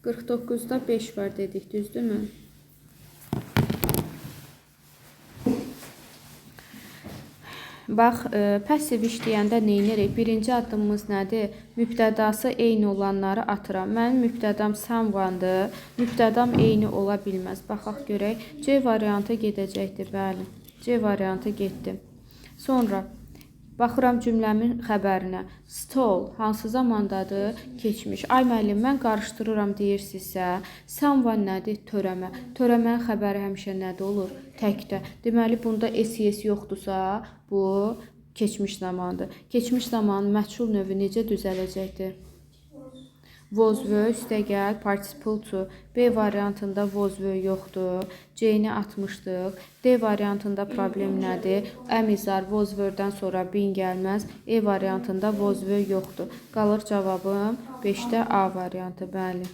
49-da 5 var dedik, düzdürmü? Bax, passiv işləyəndə nə edirik? Birinci addımımız nədir? Mübtədası eyni olanları atıram. Mənim mübtədam someone-dır. Mübtədam eyni ola bilməz. Baxaq görək. C variantı gedəcəkdir, bəli. C variantı getdi. Sonra baxıram cümləmin xəbərinə. Stole hansı zamandadır? Keçmiş. Ay müəllim, mən qarışdırıram deyirsinizsə, someone nədir? Törəmə. Törəmənin xəbəri həmişə nədə olur? Təkdə. Deməli, bunda SES yoxdursa, bu keçmiş zamandır. Keçmiş zamanın məchul növü necə düzələcəkdir? Was were üstəgəl participle to. B variantında was were yoxdur. C-ni atmışdıq. D variantında problem nədir? Əmizar was were-dən sonra bin gəlməz. E variantında was were yoxdur. Qalır cavabım 5-də A variantı, bəli.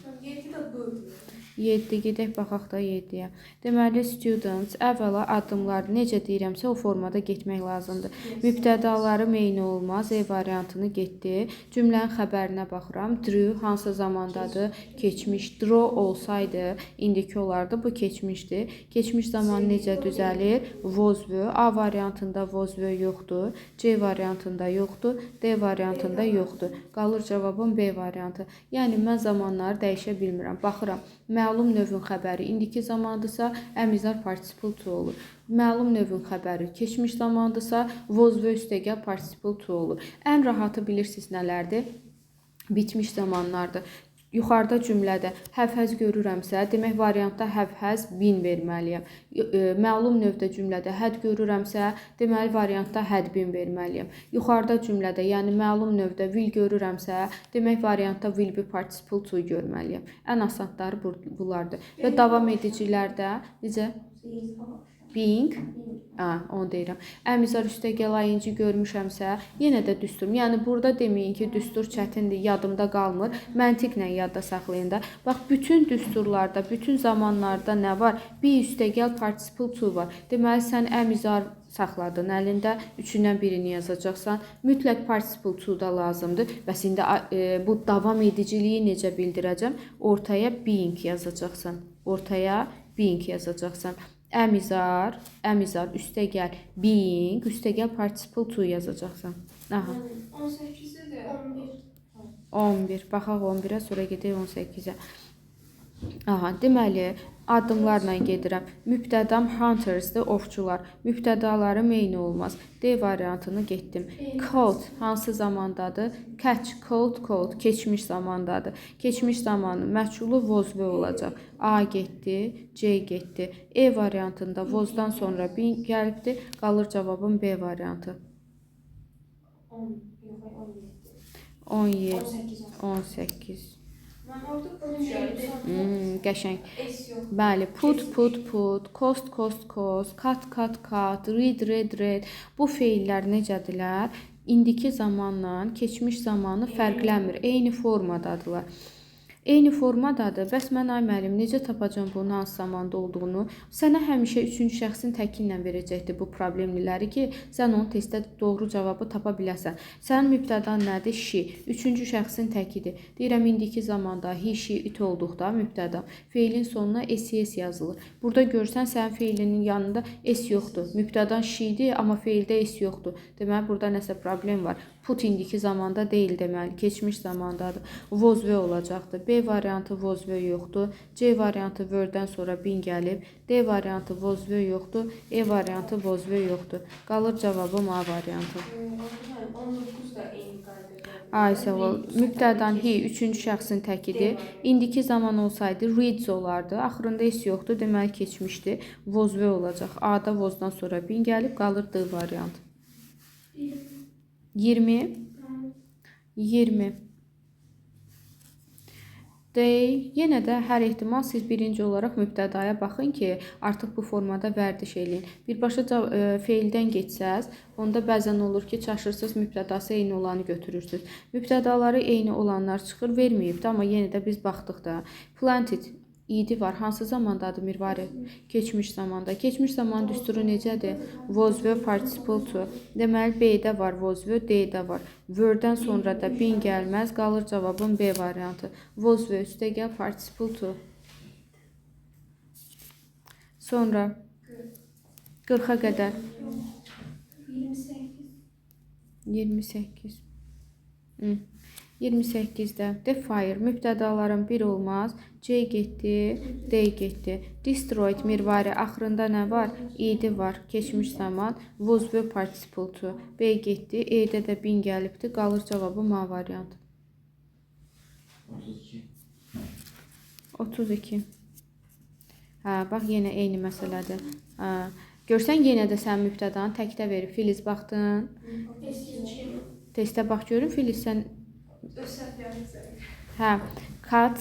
7 gedək, baxaq da 7-yə. Deməli, students əvvəla addımları necə deyirəmsə o formada getmək lazımdır. Mübtədaları eyni olmaz. E variantını getdi. Cümlənin xəbərinə baxıram. Drew hansı zamandadır? Keçmiş. Draw olsaydı, indiki olardı. Bu keçmişdir. Keçmiş zaman necə düzəlir? Was were. A variantında was were yoxdur. C variantında yoxdur. D variantında yoxdur. Qalır cavabım B variantı. Yəni, mən zamanları dəyişə bilmirəm. Baxıram. Məlum növün xəbəri indiki zamandırsa, əmizar participle to olur. Məlum növün xəbəri keçmiş zamandırsa, was were üstəgəl participle to olur. Ən rahatı bilirsiniz nələrdir? Bitmiş zamanlardır. Yuxarıda cümlədə həvhəz görürəmsə, demək variantda həvhəz bin verməliyəm. Məlum növdə cümlədə həd görürəmsə, deməli variantda həd bin verməliyəm. Yuxarıda cümlədə, yəni məlum növdə will görürəmsə, demək variantda will be participle to görməliyəm. Ən asanları bunlardır. Və davam edicilərdə necə? Being, onu deyirəm. Əmizar üstəgəl ayıncı görmüşəmsə, yenə də düstur. Yəni, burada deməyin ki, düstur çətindir, yadımda qalmır. Məntiqlə yadda saxlayın da. Bax, bütün düsturlarda, bütün zamanlarda nə var? Be üstəgəl participle to var. Deməli, sən əmizar saxladın əlində, üçündən birini yazacaqsan. Mütləq participle to da lazımdır. Bəs indi bu davam ediciliyi necə bildirəcəm? Ortaya being yazacaqsan. Ortaya being yazacaqsan. Əmizar, üstəgəl being, üstəgəl participle to yazacaqsan. Aha. 18-dir. 11. Baxaq 11-ə, sonra gedək 18-ə. Aha, deməli, addımlarla gedirəm. Mübtədam hunters'dır, ovçular. Mübtədaları eyni olmaz. D variantını getdim. Caught hansı zamandadır? Catch, caught, keçmiş zamandadır. Keçmiş zamanı məchulu was were olacaq. A getdi, C getdi. E variantında was'dan sonra bin gəlibdir. Qalır cavabım B variantı. 17, 18. Qəşəng. Bəli, put, cost, cut, read. Bu feillər necədirlər? İndiki zamanla keçmiş zamanı fərqlənmir. Eyni formadadırlar. Eyni formadadır. Bəs mən ay müəllim necə tapacam bunun hansı zamanda olduğunu? Sənə həmişə üçüncü şəxsin təki ilə verəcəkdir bu problemliləri ki, sən onun testdə doğru cavabı tapa biləsən. Sənin mübtədan nədir? She. Üçüncü şəxsin təkidir. Deyirəm, indiki zamanda he, she, it olduqda mübtədam. Feilin sonuna ses yazılır. Burada görsən, sənin feilinin yanında s yoxdur. Mübtədan she'dir, amma feildə s yoxdur. Deməli, burada nəsə problem var. Put indiki zamanda deyil deməli, keçmiş zamandadır. Was were olacaqdır. B variantı was were yoxdur. C variantı were-dən sonra bin gəlib. D variantı was were yoxdur. E variantı was were yoxdur. Qalır cavabım A variantı. 19 da eyni qaydada. Ay sağ ol. Mübtədan he, üçüncü şəxsin təkidir. İndiki zaman olsaydı reads olardı. Axırında heç yoxdur. Deməli, keçmişdir. Was were olacaq. A-da was'dan sonra bin gəlib. Qalır D variantı. 20. Yenə də hər ehtimal siz birinci olaraq mübtədaya baxın ki, artıq bu formada vərdiş eləyin. Birbaşa feildən geçsəz, onda bəzən olur ki, çaşırsınız, mübtədası eyni olanı götürürsünüz. Mübtədaları eyni olanlar çıxır, verməyibdir, amma yenə də biz baxdıq da. Planted idi var. Hansı zamandadır Mirvari? Keçmiş zamanda. Keçmiş zaman düsturu necədir? Was were participle to. Deməli B-də var was were, D-də var. Were-dən sonra da been gəlməz. Qalır cavabın B variantı. Was were üstə gəl participle to. Sonra 40-a qədər 28. 28. 28-də the fire mübtədaların bir olmaz. C getdi, D getdi. Destroyed Mirvari axırında nə var? İdi var. Keçmiş zaman. Was were participle to. B getdi. E-də də bin gəlibdi. Qalır cavabı A variantı. 32. 32. Hə, bax yenə eyni məsələdir. Hə. Görsən yenə də sən mübtədanı təkdə verib. Filiz baxdın. Testə bax görün Filiz sən hə, cut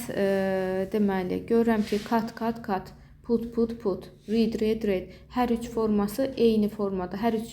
deməli görürəm ki, cut, put, read. Hər üç forması eyni formada. Hər üç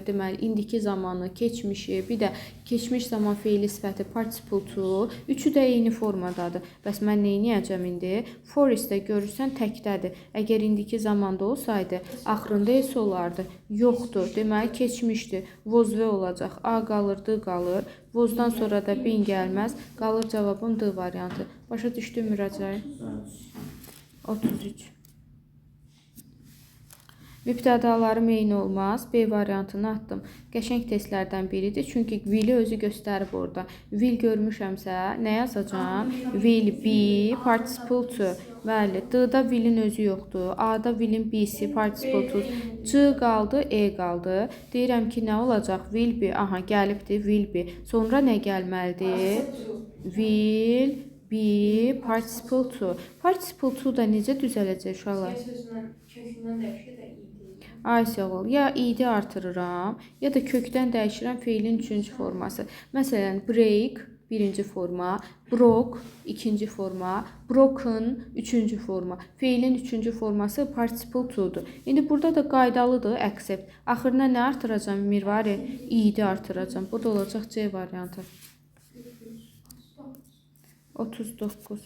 deməli indiki zamanı, keçmişi, bir də keçmiş zaman feili sifəti participle to, üçü də eyni formadadır. Bəs mən nə edəcəm indi? Forestdə görürsən təkdədir. Əgər indiki zamanda olsaydı, axırında es olardı. Yoxdur. Deməli keçmişdir. Was were olacaq. A qalır, D qalır. Was-dan sonra da bin gəlməz. Qalır cavabım D variantı. Başa düşdün müraciət? 33. Mübtədalarım eyni olmaz. B variantını atdım. Qəşəng testlərdən biridir. Çünki will-i özü göstərib orada. Will görmüşəmsə, nə yazacağam? Will be participle to. Bəli, D-da will-in özü yoxdur. A-da will-in B-si participle to. C qaldı, E qaldı. Deyirəm ki, nə olacaq? Will be, aha, gəlibdir, will be. Sonra nə gəlməlidir? Will be participle to. Participle to da necə düzələcək uşaqlar? Sözünün kökündən dəyişir də idi. Ay sağ ol. Ya idi artırıram, ya da kökdən dəyişirəm feilin üçüncü forması. Məsələn, break birinci forma, broke ikinci forma, broken üçüncü forma. Feilin üçüncü forması participle to'dur. İndi burada da qaydalıdır accept. Axırına nə artıracağam Mirvari? İdi artıracağam. Bu da olacaq C variantı. 39.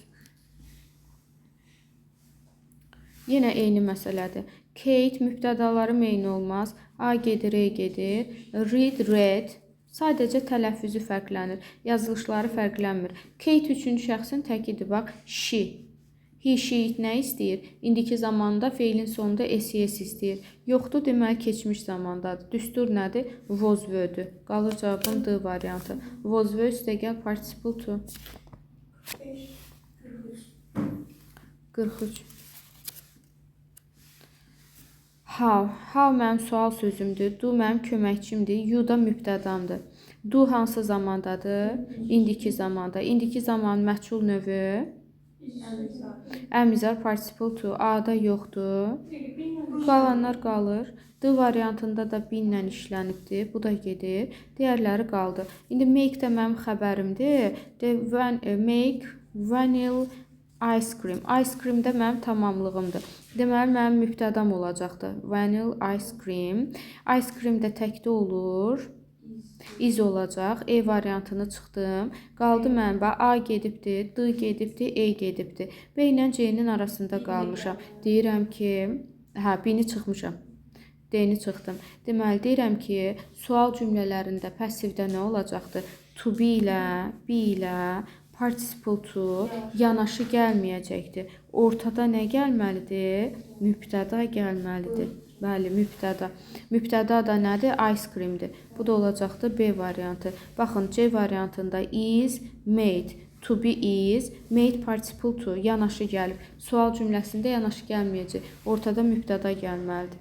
Yenə eyni məsələdir. Kate mübtədalarım eyni olmaz. A gedir, E gedir. Read. Sadəcə tələffüzü fərqlənir. Yazılışları fərqlənmir. Kate üçüncü şəxsin təkidir. Bax, she. He, she nə istəyir? İndiki zamanda feilin sonunda SES istəyir. Yoxdur, deməli keçmiş zamandadır. Düstur nədir? Was were'dür. Qalır cavabın D variantı. Was were üstə gəl participle to. 43. How mənim sual sözümdür. Do mənim köməkçimdir. You da mübtədamdır. Do hansı zamandadır? İndiki zamanda. İndiki zaman məchul növü. Əmizar participle to. A-da yoxdur. Qalanlar qalır. D variantında da binlə işlənibdir. Bu da gedir. Digərləri qaldı. İndi make də mənim xəbərimdir. Make vanilla ice cream. Ice cream də mənim tamamlığımdır. Deməli, mənim mübtədam olacaqdır. Vanilla ice cream. Ice cream də təkdə olur. İz olacaq. E variantını çıxdım. Qaldı mənbə. A gedibdir, D gedibdir, E gedibdir. B ilə C-nin arasında qalmışam. Deyirəm ki, B-ni çıxmışam. D-ni çıxdım. Deməli, deyirəm ki, sual cümlələrində passivdə nə olacaqdır? To be ilə, be ilə participle to yanaşı gəlməyəcəkdir. Ortada nə gəlməlidir? Mübtəda gəlməlidir. Bəli, mübtəda. Mübtəda da nədir? Ice creamdir. Bu da olacaqdır B variantı. Baxın, C variantında is made. To be is made participle to yanaşı gəlib. Sual cümləsində yanaşı gəlməyəcək. Ortada mübtəda gəlməlidir.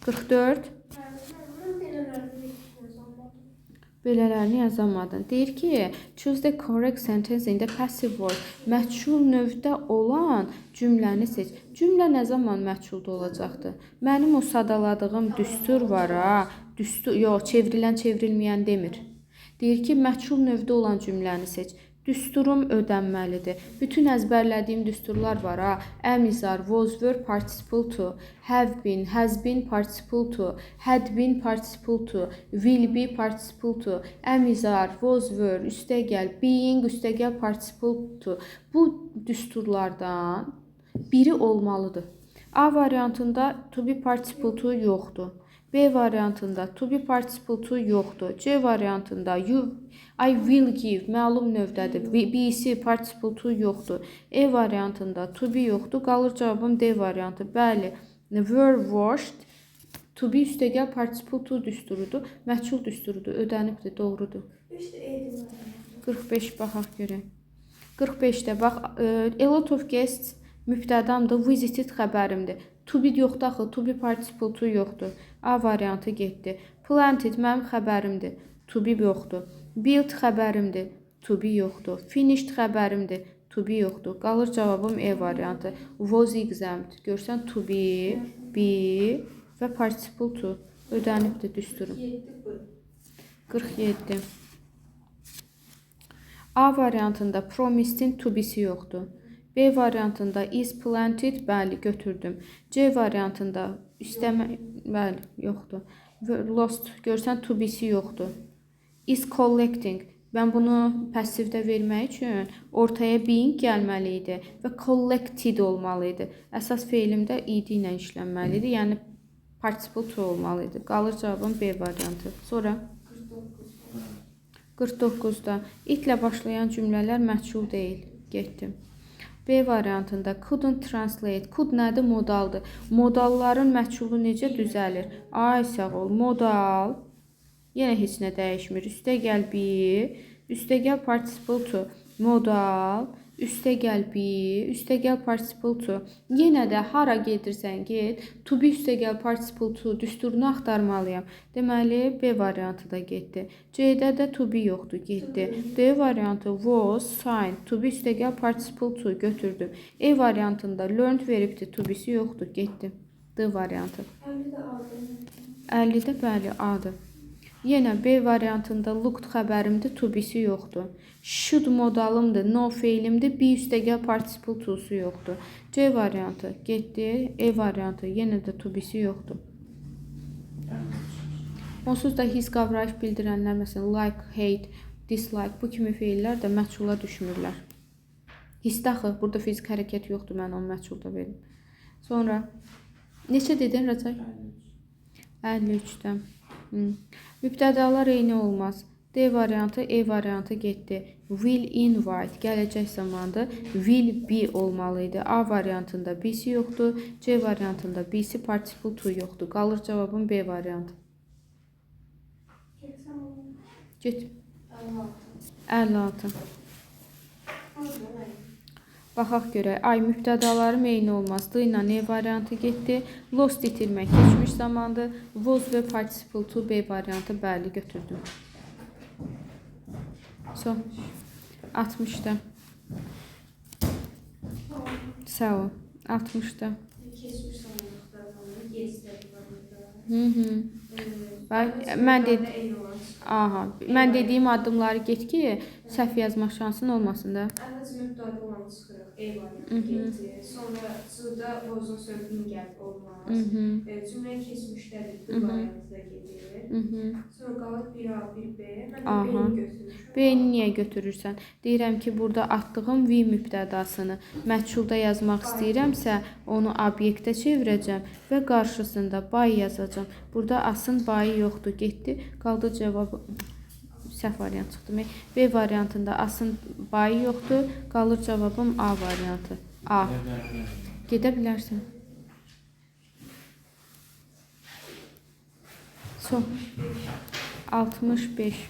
44. Belələrini yazamadın. Deyir ki, choose the correct sentence in the passive voice. Məchul növdə olan cümləni seç. Cümlə nə zaman məchulda olacaqdır? Mənim o sadaladığım düstur var ha. Düstur, yox, çevrilən, çevrilməyən demir. Deyir ki, məchul növdə olan cümləni seç. Düsturum ödənməlidir. Bütün əzbərlədiyim düsturlar var ha. Am is are, was were participle to, have been, has been participle to, had been participle to, will be participle to, am is are, was were, üstəgəl, being, üstəgəl participle to. Bu düsturlardan biri olmalıdır. A variantında to be participle to yoxdur. B variantında to be participle to yoxdur. C variantında I will give məlum növdədir. B-si participle to yoxdur. E variantında to be yoxdur. Qalır cavabım D variantı. Bəli, were washed to be üstəgəl participle to düsturudur. Məchul düsturudur. Ödənibdir. Doğrudur. 45 baxaq görək. 45-də bax, a lot of guests mübtədamdır. Visited xəbərimdir. To be yoxdur axı. To be participle to yoxdur. A variantı getdi. Planted mənim xəbərimdir. To be yoxdur. Build xəbərimdir. To be yoxdur. Finished xəbərimdir. To be yoxdur. Qalır cavabım E variantı. Was exempt. Görsən to be, be və participle to. Ödənibdir düsturum. 47. A variantında promised-in to be-si yoxdur. B variantında is planted, bəli, götürdüm. C variantında istəmə, bəli, yoxdur. Lost, görsən to be-si yoxdur. Is collecting, mən bunu passivdə vermək üçün ortaya being gəlməli idi və collected olmalı idi. Əsas feilimdə id ilə işlənməli idi, yəni participle to olmalı idi. Qalır cavabım B variantı. Sonra 49-da itlə başlayan cümlələr məchul deyil. Getdim. B variantında couldn't translate. Could nədir? Modaldır. Modalların məchulu necə düzəlir? Ay sağ ol. Modal. Yenə heç nə dəyişmir. Üstəgəl be, üstəgəl participle to. Modal, üstəgəl be, üstəgəl participle to. Yenə də hara gedirsən get, to be üstəgəl participle to düsturunu axtarmalıyam. Deməli, B variantı da getdi. C-də də to be yoxdur, getdi. D variantı was, signed, to be üstəgəl participle to götürdüm. E variantında learned veribdir, to be-si yoxdur, getdi. D variantı. 50-də bəli, A-dır. Yenə B variantında looked xəbərimdir, to be-si yoxdur. Should modalımdır, no feilimdir, be üstəgəl participle to-su yoxdur. C variantı getdi, E variantı yenə də to be-si yoxdur. Onsuz da his qavrayış bildirənlər, məsələn, like, hate, dislike, bu kimi feillər də məchula düşmürlər. Hissdə axı, burada fizik hərəkət yoxdur, mən onu məchulda verim. Sonra, neçə dedin, Rəcəy? 53-də. Mübtədalar eyni olmaz. D variantı, E variantı getdi. Will invite, gələcək zamandır. Will be olmalı idi. A variantında be-si yoxdur. C variantında be-si participle to yoxdur. Qalır cavabım B variantı. Get. 56. Baxaq görək. Ay, mübtədalarım eyni olmaz. D ilə E variantı getdi. Lost itirmək keçmiş zamandır. Was və participle to B variantı bəli götürdüm. Son. 60-da. Sağ ol. 60-da. Keçmiş zamanlıqlardan Mən dedim. Aha, mən dediyim addımları get ki, səhv yazmaq şansın olmasın da. Əvvəlcə mübtəda olanı çıxırıq. E variantı getdi. Sonra sırda vozun sözünün gəlb olmaz. Cümlə keçmişdədir. B variantı da gedir. Sonra qalır 1A, 1B. Mən B-ni götürmüşəm. B-ni niyə götürürsən? Deyirəm ki, burada atdığım V mübtədasını məchulda yazmaq istəyirəmsə, onu obyektə çevirəcəm və qarşısında bay yazacağım. Burada asın bayı yoxdur, getdi. Qaldı cavabı. Səhv variant çıxdı. B variantında asın bayı yoxdur. Qalır cavabım A variantı. A. Gedə bilərsən. Son. 65.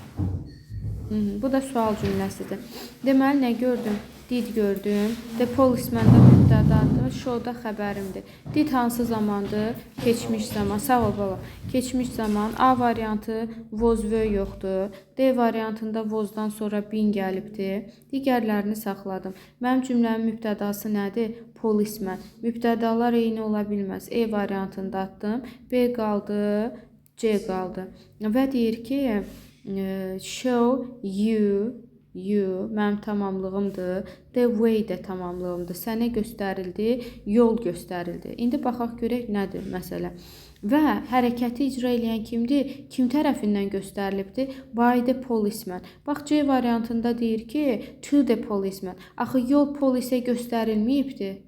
Bu da sual cümləsidir. Deməli, nə gördüm? Did gördüm. The policeman-da mübtədadır. Show-da xəbərimdir. Did hansı zamandır? Keçmiş zaman. Sağ ol baba. Keçmiş zaman. A variantı was were yoxdur. D variantında was-dan sonra been gəlibdir. Digərlərini saxladım. Mənim cümləmin mübtədası nədir? Policeman. Mübtədalar eyni ola bilməz. E variantında atdım. B qaldı. C qaldı. Və deyir ki, show you you mənim tamamlığımdır. The way də tamamlığımdır. Sənə göstərildi, yol göstərildi. İndi baxaq görək nədir məsələ. Və hərəkəti icra edən kimdir? Kim tərəfindən göstərilibdir? By the policeman. Bax, C variantında deyir ki, to the policeman. Axı, yol polisə göstərilməyibdir.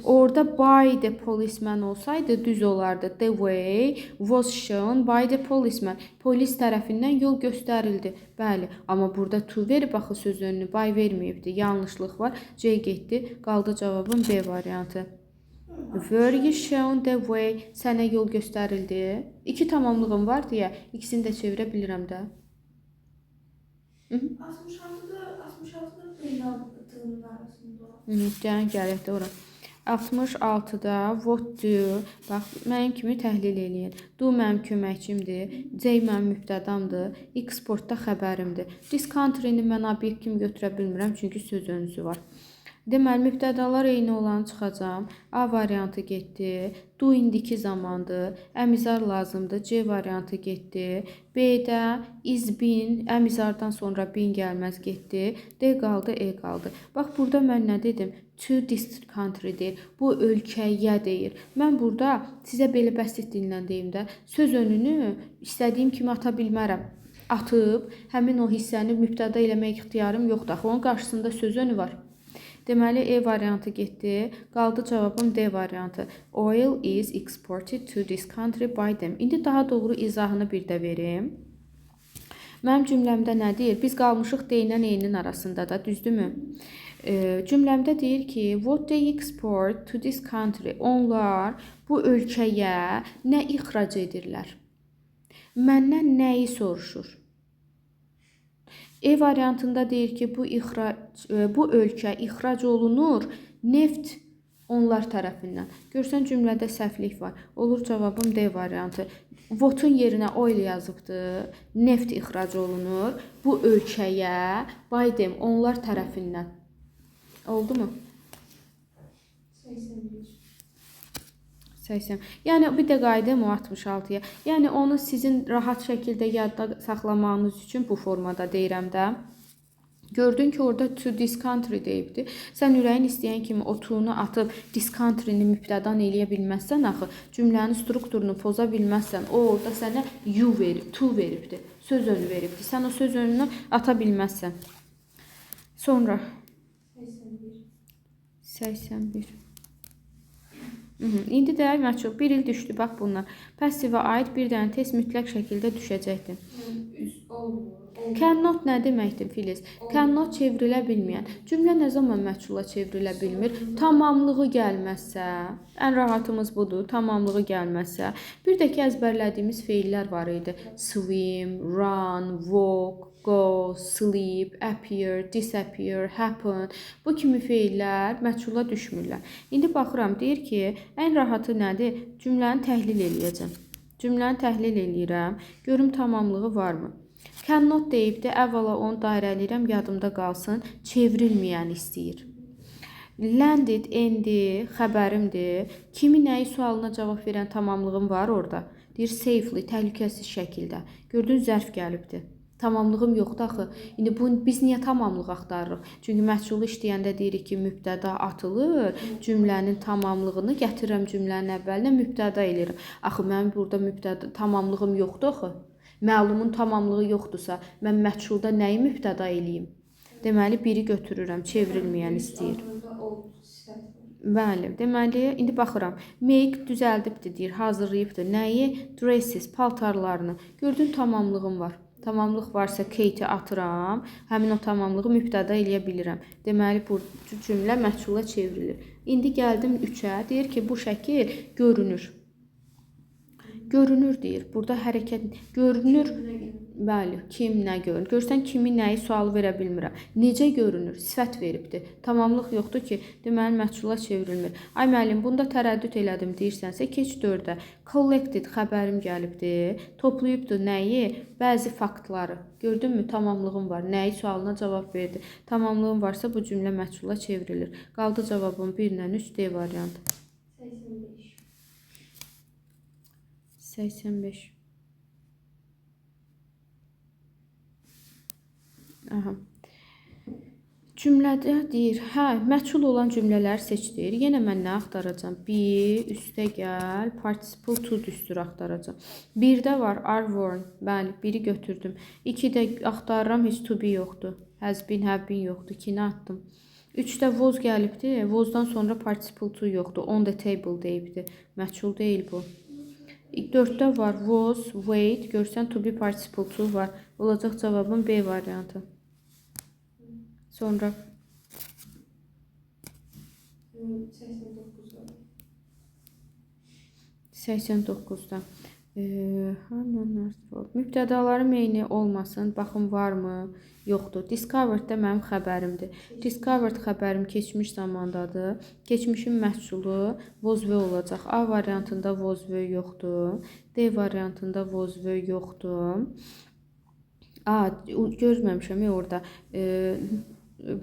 Orada by the policeman olsaydı düz olardı. The way was shown by the policeman. Polis tərəfindən yol göstərildi. Bəli, amma burada to verib axı söz önünü by verməyibdi. Yanlışlıq var. C getdi. Qaldı cavabın B variantı. Were you shown the way? Sənə yol göstərildi. 2 tamamlığım var deyə ikisini də çevirə bilirəm də. 66-da beynəlxalqın arasında. Gələk də ora. 66-da what do, bax, mənim kimi təhlil eləyin. Do mənim köməkçimdir, C mənim mübtədamdır, export da xəbərimdir. This country-ni mən obyekt kimi götürə bilmirəm, çünki söz önüsü var. Deməli, mübtədalar eyni olanı çıxacam. A variantı getdi. Do indiki zamandır. Əmizar lazımdır. C variantı getdi. B-də is been, əmizardan sonra been gəlməz getdi. D qaldı, E qaldı. Bax, burada mən nə dedim? To this country deyir. Bu ölkəyə deyir. Mən burada sizə belə bəsit dillə deyim də, söz önünü istədiyim kimi ata bilmərəm. Atıb, həmin o hissəni mübtəda eləmək ixtiyarım yoxdur. Axı, onun qarşısında söz önü var. Deməli, E variantı getdi. Qaldı cavabım D variantı. Oil is exported to this country by them. İndi daha doğru izahını bir də verim. Mənim cümləmdə nə deyir? Biz qalmışıq D ilə E-nin arasında da, düzdürmü? Cümləmdə deyir ki, what they export to this country. Onlar bu ölkəyə nə ixrac edirlər? Məndən nəyi soruşur? E variantında deyir ki, bu ölkə ixrac olunur, neft onlar tərəfindən. Görsən, cümlədə səhvlik var. Olur cavabım D variantı. Votun yerinə oil yazıbdır, neft ixrac olunur, bu ölkəyə, by them, onlar tərəfindən. Oldu mu? 80. Yəni, bir də qayıdım o 66-ya. Yəni, onu sizin rahat şəkildə yadda saxlamağınız üçün bu formada deyirəm də. Gördün ki, orada to this country deyibdir. Sən ürəyin istəyən kimi o to-nu atıb this country-ni mübtədan eləyə bilməzsən, axı, cümlənin strukturunu poza bilməzsən. O, orada sənə you verib, to veribdir, söz önü veribdir. Sən o söz önünü ata bilməzsən. Sonra 81. İndi də məchul 1 il düşdü, bax bunlar. Passivə aid bir dənə test mütləq şəkildə düşəcəkdir. Cannot nə deməkdir, Filiz? Cannot çevrilə bilməyən. Cümlə nə zaman məchula çevrilə bilmir? Tamamlığı gəlməzsə, ən rahatımız budur, tamamlığı gəlməzsə. Bir də ki, əzbərlədiyimiz feillər var idi. Swim, run, walk, go, sleep, appear, disappear, happen. Bu kimi feillər məchula düşmürlər. İndi baxıram, deyir ki, ən rahatı nədir? Cümləni təhlil eləyəcəm. Cümləni təhlil eləyirəm. Görüm tamamlığı varmı? Cannot deyibdir, əvvəla onu dairələyirəm, yadımda qalsın. Çevrilməyən istəyir. Landed, endi, xəbərimdir. Kimi, nəyi sualına cavab verən tamamlığım var orada. Deyir, safely, təhlükəsiz şəkildə. Gördün, zərf gəlibdir. Tamamlığım yoxdur axı. İndi biz niyə tamamlıq axtarırıq? Çünki məhsulu işləyəndə deyirik ki, mübtəda atılır. Cümlənin tamamlığını gətirirəm cümlənin əvvəlinə, mübtəda eləyirim. Axı, mənim burada tamamlığım yoxdur axı. Məlumun tamamlığı yoxdursa, mən məhsulda nəyi mübtəda eləyim? Deməli, biri götürürəm, çevrilməyən istəyir. Bəli, deməli, indi baxıram. Make düzəldibdir, deyir, hazırlayıbdır. Nəyi? Dresses, paltarlarını. Gördün, tamamlığım var. Tamamlıq varsa Kate-i atıram, həmin o tamamlığı mübtəda eləyə bilirəm. Deməli, bu cümlə məhsula çevrilir. İndi gəldim 3-ə, deyir ki, bu şəkil görünür. Görünür deyir. Burada hərəkət görünür. Bəli, kim nə görünür? Görsən kimi nəyi sual verə bilmirəm. Necə görünür? Sifət veribdir. Tamamlıq yoxdur ki, deməli məhsula çevrilmir. Ay müəllim, bunda tərəddüd elədim deyirsənsə, keç 4-ə. Collected xəbərim gəlibdir. Toplayıbdır nəyi? Bəzi faktları. Gördünmü? Tamamlığım var. Nəyi sualına cavab verdi. Tamamlığım varsa bu cümlə məhsula çevrilir. Qaldı cavabım 1-lə 3 D variantı. 85. Aha. Cümlədə deyir, hə, məchul olan cümlələr seçdir. Yenə mən nə axtaracağam? Be, üstə gəl, participle to düstur axtaracağam. 1-də var are worn. Bəli, 1-i götürdüm. 2-də axtarıram, heç to be yoxdur. Has been, have been yoxdur. 2-ni atdım. 3-də was gəlibdi. Was-dan sonra participle to yoxdur. On the table deyibdi. Məchul deyil bu. 4-də var was, wait. Görsən to be participle to var. Olacaq cavabın B variantı. Sonra 89-da mübtədalarım eyni olmasın. Baxın varmı? Yoxdur. Discovered-də mənim xəbərimdir. Discovered xəbərim keçmiş zamandadır. Keçmişin məhsulu was ve olacaq. A variantında was ve yoxdur. D variantında was ve yoxdur. Görməmişəm orada.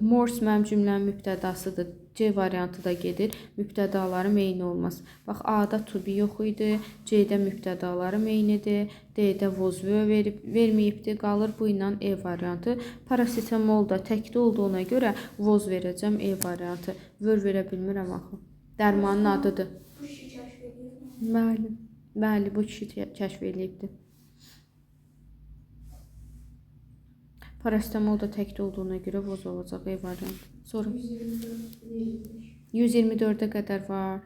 Morse mənim cümlənin mübtədasıdır. C variantı da gedir. Mübtədalarım eyni olmaz. Bax, A-da to be yox idi. C-də mübtədalarım eynidir. D-də was verməyibdir. Qalır bu ilə E variantı. Parasetamol da təkdə olduğuna görə was verəcəm E variantı. Verə bilmirəm axı. Dərmanın adıdır. Bu kişi kəşf edir. Bəli, bu kişi kəşf edilibdir. Parasetamol da təkdə olduğuna görə was olacaq E variantı. Sonra 124-ə qədər var.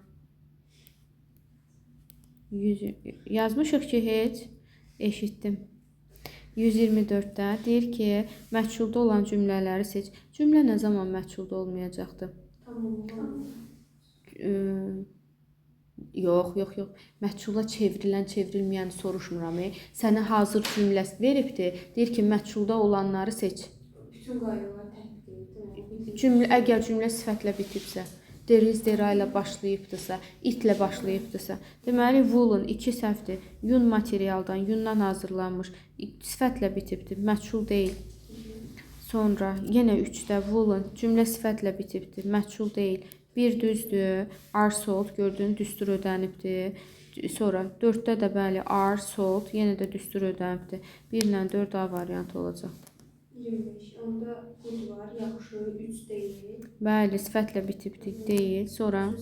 Yazmışıq ki, heç eşitdim. 124-də deyir ki, məchulda olan cümlələri seç. Cümlə nə zaman məchulda olmayacaqdır? Yox. Məchula çevrilən, çevrilməyəni soruşmuram. Sənə hazır cümlə veribdir. Deyir ki, məchulda olanları seç. Bütün qaydalar tətbiq edir. Əgər cümlə sifətlə bitibsə, there is, there ilə başlayıbdırsa, itlə başlayıbdırsa, deməli woolen 2 səhvdir. Yun materialdan, yundan hazırlanmış, sifətlə bitibdir, məchul deyil. Sonra yenə 3-də woolen cümlə sifətlə bitibdir, məchul deyil. 1 düzdür, are sold, gördüyün düstur ödənibdir. Sonra 4-də də bəli, are sold, yenə də düstur ödənibdir. 1 ilə 4 A variantı olacaq. 25. Onda good var, yaxşı, 3 deyil. Bəli, sifətlə bitibdir, deyil. Sonra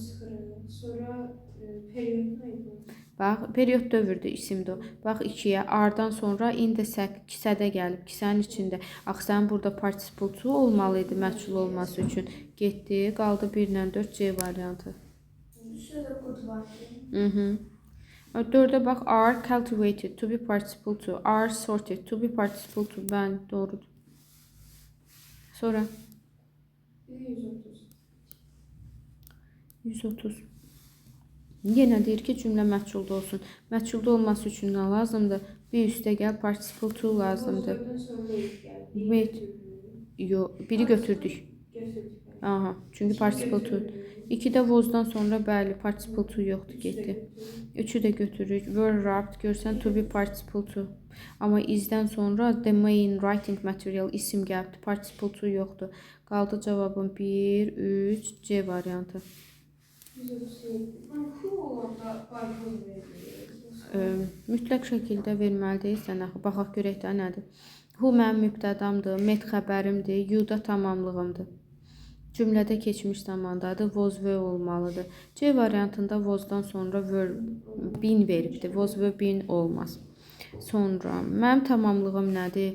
period nə idi? Bax, period dövrdür isimdir. Bax 2-yə, are-dan sonra in də kisədə gəlib, kisənin içində. Axı sənin burada participle to olmalı idi məchul olması üçün. Getdi, qaldı 1 ilə 4 C variantı. Şurada good var. 4-də bax, are cultivated to be participle to, are sorted to be participle to. Bəli, doğrudur. Sonra 130. Yenə deyir ki, cümlə məchulda olsun. Məchulda olması üçün nə lazımdır? Bir üstə gəl, participle to lazımdır. Biri götürdük. Aha, çünki participle to. 2-də was-dan sonra bəli, participle to yoxdur, getdi. 3-ü də götürürük. Were wrapped, görsən to be participle to. Amma is-dən sonra the main writing material isim gəldi, participle to yoxdur. Qaldı cavabın 1, 3, C variantı. Mütləq şəkildə verməli deyilsən, baxaq görək də nədir. Who mənim mübtədamdır, met xəbərimdir, you da tamamlığımdır. Cümlədə keçmiş zamandadır, was ve olmalıdır. C variantında was-dan sonra been veribdir, was ve been olmaz. Sonra mənim tamamlığım nədir?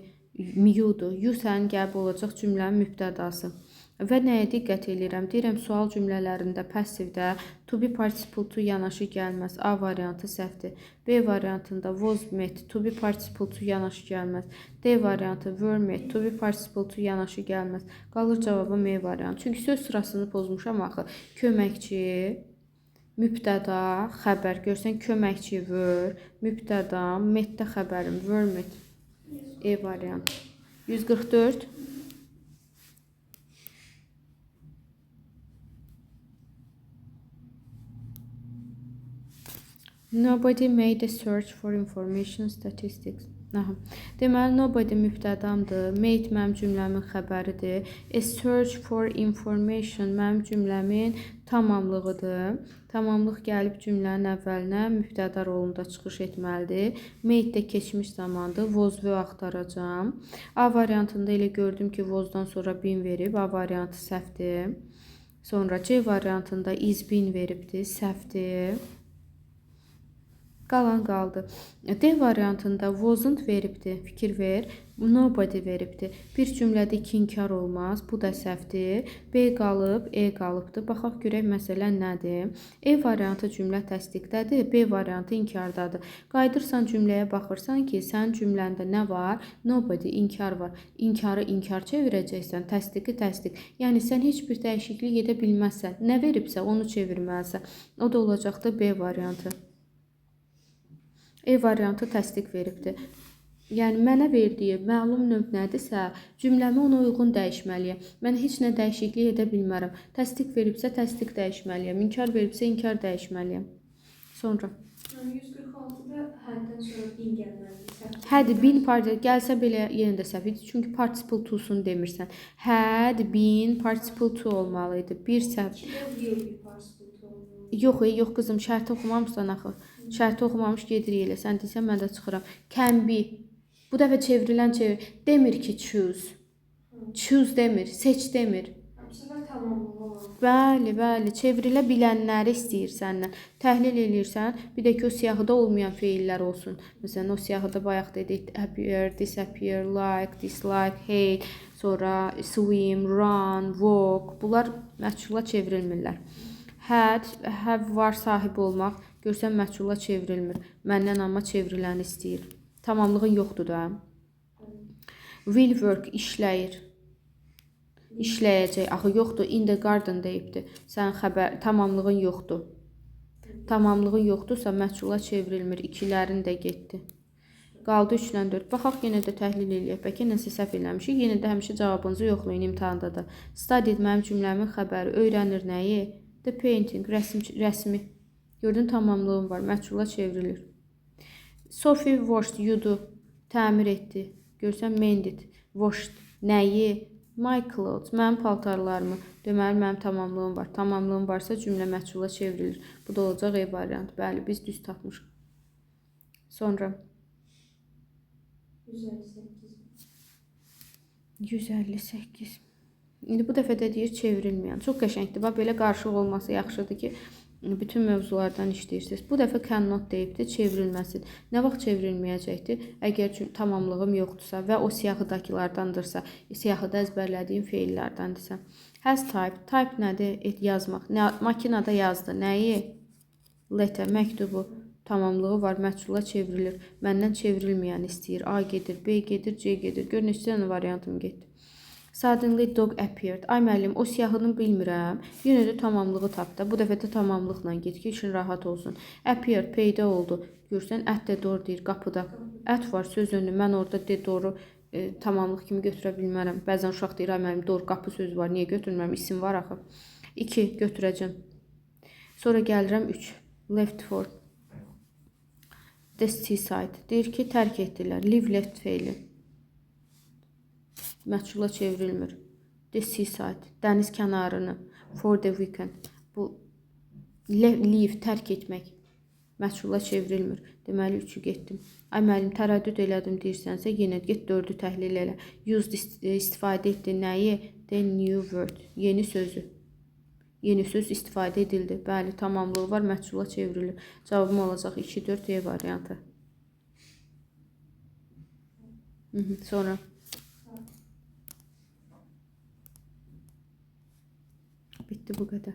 You-dur. You sənin qəbul olacaq cümlənin mübtədası. Və nəyə diqqət edirəm? Deyirəm, sual cümlələrində passivdə to be participle to yanaşı gəlməz. A variantı səhvdir. B variantında was met to be participle to yanaşı gəlməz. D variantı were met to be participle to yanaşı gəlməz. Qalır cavabı M variantı. Çünki söz sırasını pozmuşam axı. Köməkçi, mübtəda, xəbər. Görsən köməkçi were, mübtəda, metdə xəbərim were met. E variantı. 144. Nobody made a search for information statistics. Aha. Deməli, nobody mübtədamdır. Mate mənim cümləmin xəbəridir. A search for information mənim cümləmin tamamlığıdır. Tamamlıq gəlib cümlənin əvvəlinə mübtəda rolunda çıxış etməlidir. Mate də keçmiş zamandır. Was-ı axtaracağam. A variantında elə gördüm ki, was-dan sonra been verib. A variantı səhvdir. Sonra C variantında is been veribdir. Səhvdir. Qalan qaldı. D variantında wasn't veribdir. Fikir ver. Nobody veribdir. Bir cümlədə iki inkar olmaz. Bu da səhvdir. B qalıb, E qalıbdır. Baxaq görək məsələ nədir? E variantı cümlə təsdiqdədir. B variantı inkardadır. Qayıdırsan cümləyə baxırsan ki, sənin cümləndə nə var? Nobody, inkar var. İnkarı inkar çevirəcəksən, təsdiqi təsdiq. Yəni sən heç bir dəyişiklik edə bilməzsən. Nə veribsə onu çevirməlisən. O da olacaqdır B variantı. E variantı təsdiq veribdir. Yəni mənə verdiyi məlum növ nədirsə, cümləmi ona uyğun dəyişməliyəm. Mən heç nə dəyişiklik edə bilmərəm. Təsdiq veribsə təsdiq dəyişməliyəm. İnkar veribsə inkar dəyişməliyəm. Sonra 146-da həddən sonra bin gəlməlidir. had been gəlsə belə yenə də səhv idi. Çünki participle to'sunu demirsən. Had been participle to olmalı idi. Bir səhv. Yox qızım, şərti oxumamısan axı. Şərti oxumamış gedirik elə. Sən desən mən də çıxıram. Can be. Bu dəfə çevrilən demir ki choose. Choose demir, seç demir. Bəli, çevrilə bilənləri istəyir səndən. Təhlil eləyirsən, bir də ki, o siyahıda olmayan feillər olsun. Məsələn, o siyahıda bayaq dedik, appear, disappear, like, dislike, hate, sonra swim, run, walk. Bunlar məchula çevrilmirlər. Had, have var sahib olmaq, görsən məchula çevrilmir. Məndən amma çevriləni istəyir. Tamamlığın yoxdur da. Will work, işləyir. İşləyəcək. Axı yoxdur. In the garden deyibdir. Sən tamamlığın yoxdur. Tamamlığın yoxdursa məchula çevrilmir. İkilərin də getdi. Qaldı 3-dən 4. Baxaq yenə də təhlil eləyək. Bəlkə nəsə səhv eləmişik. Yenə də həmişə cavabınızı yoxlayın imtahanda da. Studied mənim cümləmin xəbəri. Öyrənir nəyi? The painting, rəsmi. Gördün, tamamlığım var. Məchula çevrilir. Sophie washed, yudu. Təmir etdi. Görsən, mended. Washed. Nəyi? My clothes, mənim paltarlarımı. Deməli, mənim tamamlığım var. Tamamlığım varsa cümlə məchula çevrilir. Bu da olacaq E variantı. Bəli, biz düz tapmışıq. Sonra 158. İndi bu dəfə də deyir çevrilməyən. Çox qəşəngdir. Bax, belə qarışıq olması yaxşıdır ki, bütün mövzulardan işləyirsiniz. Bu dəfə cannot deyibdir, çevrilməsin. Nə vaxt çevrilməyəcəkdir? Əgər tamamlığım yoxdursa və o siyahıdakılardandırsa, siyahıda əzbərlədiyim feillərdəndirsə. Has type. Type nədir? Yazmaq. Makinada yazdı. Nəyi? Letter, məktubu. Tamamlığı var, məchula çevrilir. Məndən çevrilməyəni istəyir. A gedir, B gedir, C gedir. Gör, neçə dənə variantım getdi. Suddenly dog appeared. Ay müəllim, o siyahını bilmirəm. Yenə də tamamlığı tapdı. Bu dəfə də tamamlıqla get ki, işin rahat olsun. Appeared, peyda oldu. Görsən, ət də door deyir qapıda. Ət var söz önü. Mən orada de doru tamamlıq kimi götürə bilmərəm. Bəzən uşaq deyir, ay müəllim, door qapı sözü var. Niyə götürmürəm? İsim var axı. 2 götürəcəm. Sonra gəlirəm 3. Left for. The seaside. Deyir ki, tərk etdilər. Leave left feili. Məchula çevrilmir. The seaside. Dəniz kənarını. For the weekend. Bu leave, tərk etmək. Məchula çevrilmir. Deməli 3-ü getdim. Ay müəllim, tərəddüd elədim deyirsənsə, yenə get 4-ü təhlil elə. Used, istifadə etdi nəyi? The new word. Yeni sözü. Yeni söz istifadə edildi. Bəli, tamamlığı var, məchula çevrilir. Cavabım olacaq 2-4 E variantı. Sonra bitti bu qədər.